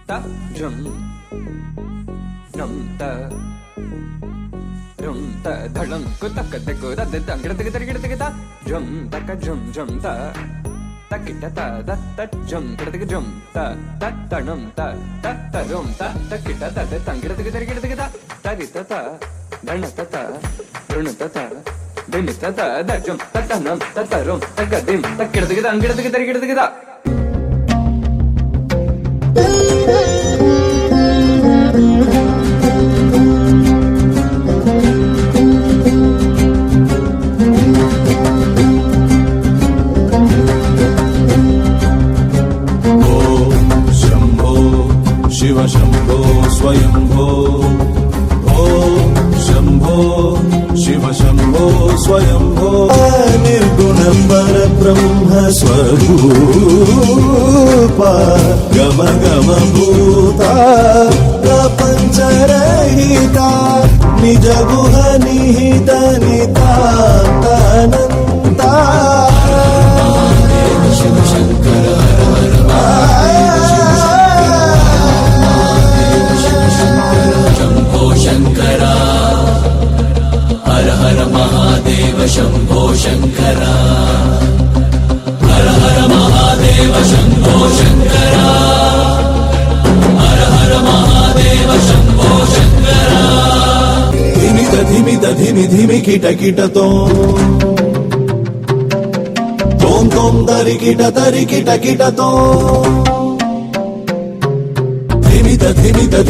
ta drum drum ta drum ta dhalam ko tak tak ko da da gida gida gida ta drum ta ka drum drum ta ta kita ta da ta drum gida drum ta ta drum ta ta ta drum ta ta kita ta da gida gida ta ri ta ta dana ta ta drum ta ta dim ta ta da drum ta ta nam ta ta rum ta ka dim ta gida gida Shiv Shambho Swayambho ओम शंभो शिव शंभो स्वयंभो निर्गुणं परब्रह्म स्वरूपा गम गम भूता प्रपंचरहिता निज गुह निहित नितान्तनन्ता शिव शंकर शंभो शंकरा हर हर महादेव शंभो शंकरा हर हर Mahadev Shambho Shankara धिमि धिमि kit kit तों तों तरि kit kit तों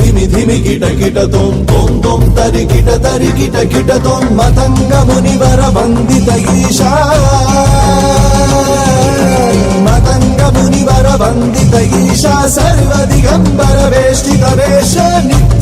धिमि धिमि kit kit तों तों तरि किट तों मतंग मुनिवर वंदित ईशा मतंग मुनिवर वंदित ईशा सर्व दिगंबर वेष्टित वेश नित्य